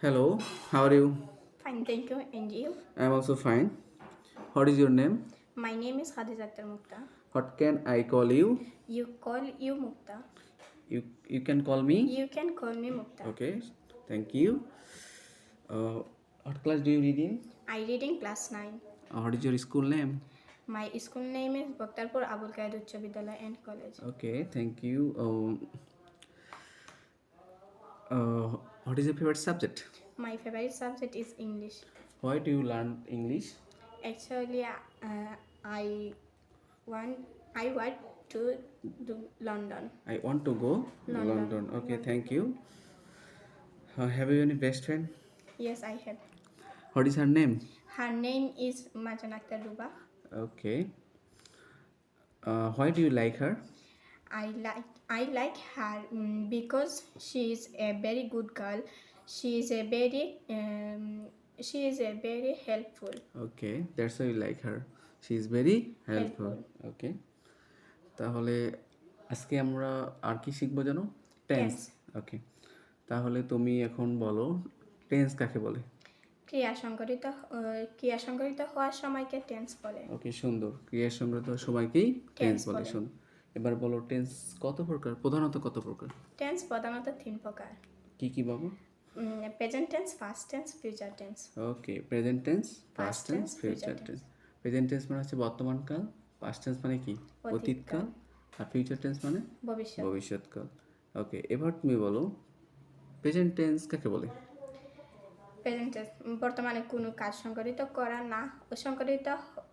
Hello, how are you? Fine, thank you. And you? I'm also fine. What is your name? My name is Khadija Akhtar Mukta. What can I call you? You Mukta. You can call me? You can call me Mukta. Okay, thank you. What class do you read in? I read in class 9. What is your school name? My school name is Bhaktarpur Abul Qaid Uccha Vidyalaya and College. Okay, thank you. What is your favorite subject? My favorite subject is English. Why do you learn English? Actually, I want I want to do London. I want to go London. Okay, thank you. Have you any best friend? Yes, I have. What is her name? Her name is Majan Akhtar Duba. Okay. Why do you like her? I like her because she is a very good girl. She is a very helpful. Okay, that's why you like her. She is very helpful. Helpful. Okay, তাহলে আজকে আমরা আর কি শিখবো জানো? Tense. Tense. ওকে, তাহলে তুমি এখন বলো টেন্স কাকে বলে? ক্রিয়া সংঘটিত হওয়ার সময়কে টেন্স বলে। ওকে, সুন্দর। ক্রিয়া সংক্রান্ত সময়কেই টেন্স Tense বলে। বলে। সুন্দর। এবার বলো টেন্স কত প্রকার? প্রধানত কত প্রকার? টেন্স প্রধানত 3 প্রকার। কি কি বাবু? Present tense, past tense, future tense. Okay, present tense, past Past tense, tense, future future tense. Present tense মানে হচ্ছে বর্তমানকাল, পাস্ট টেন্স মানে কি? অতীতকাল, আর ফিউচার টেন্স মানে ভবিষ্যৎ। ভবিষ্যৎকাল। ওকে, এবার তুমি বলো প্রেজেন্ট টেন্স কাকে বলে? প্রেজেন্ট টেন্স বর্তমানে কোনো কাজ সংঘটিত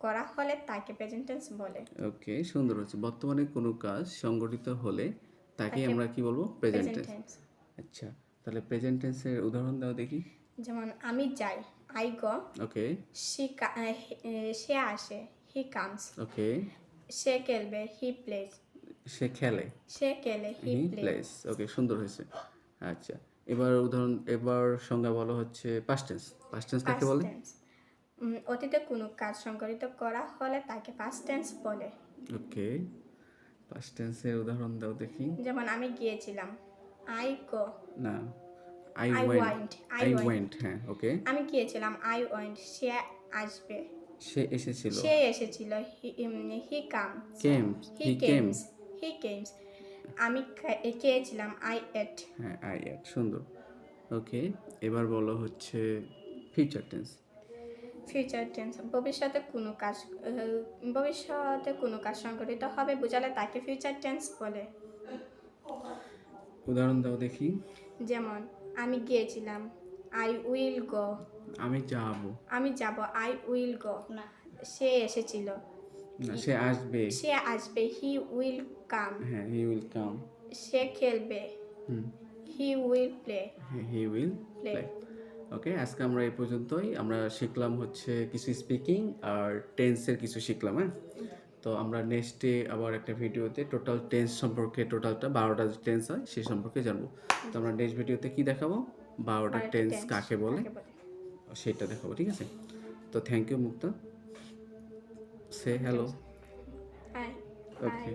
করা হলে তাকে প্রেজেন্ট টেন্স বলে। ওকে, সুন্দর হচ্ছে। বর্তমানে কোনো কাজ সংগঠিত হলে তাকে তাকে আমরা কি বলবো? Present present tense. টেন্স। আচ্ছা, তাহলে প্রেজেন্ট টেন্সের উদাহরণ দাও দেখি। যেমন আমি যাই, আই গো। ওকে, সে আসে, হি কামস। ওকে, সে খেলবে, হি প্লেজ। সে খেলে, সে খেলে, হি হি প্লেজ। প্লেস। ওকে, সুন্দর হয়েছে। আচ্ছা, এবার সংজ্ঞা বলো হচ্ছে পাস্ট টেন্স। পাস্ট টেন্স কাকে পাস্ট বলে? টেন্স অতীতে কোনো কাজ সংঘটিত করা হলে তাকে পাস্ট টেন্স বলে। ওকে, পাস্ট টেন্সের উদাহরণ দাও দেখি। যেমন আমি গিয়েছিলাম, আই গো। না, I I went. Want, I went, হ্যাঁ, ওকে। আমি গিয়েছিলাম, আই ওয়ান্ট। সে আসবে, সে এসেছিল। সে এসেছিল, হি কামস। কেম, হি হি কেম। কেমস, হি কেমস। আমি খেয়েছিলাম, আই এট। হ্যাঁ, আই অ্যাট। সুন্দর। ওকে, এবার বলো হচ্ছে ফিউচার টেন্স। ফিউচার টেন্স ভবিষ্যতে কোনো কাজ সংঘটিত হবে বোঝালে তাকে ফিউচার টেন্স বলে। উদাহরণ দাও দেখি। যেমন আমি গিয়েছিলাম, আই উইল গো। আমি যাব। আমি যাব, আই উইল গো। সে এসেছিল, না, সে আসবে। সে আসবে, হি উইল কাম। হ্যাঁ, হি উইল কাম। সে খেলবে, he will play. He will play. Play. Okay, আজকে আমরা এই পর্যন্তই। আমরা শিখলাম হচ্ছে কিছু স্পিকিং আর টেন্সের কিছু শিখলাম, হ্যাঁ। তো আমরা নেক্সটে আবার একটা ভিডিওতে টোটাল টেন্স সম্পর্কে, টোটালটা 12টা টেন্স হয় সে সম্পর্কে জানবো। তো আমরা নেক্সট ভিডিওতে কি দেখাবো? 12টা টেন্স কাকে বলে সেটা দেখাবো, ঠিক আছে? তো thank you Mukta. Say hello. Hi. Okay.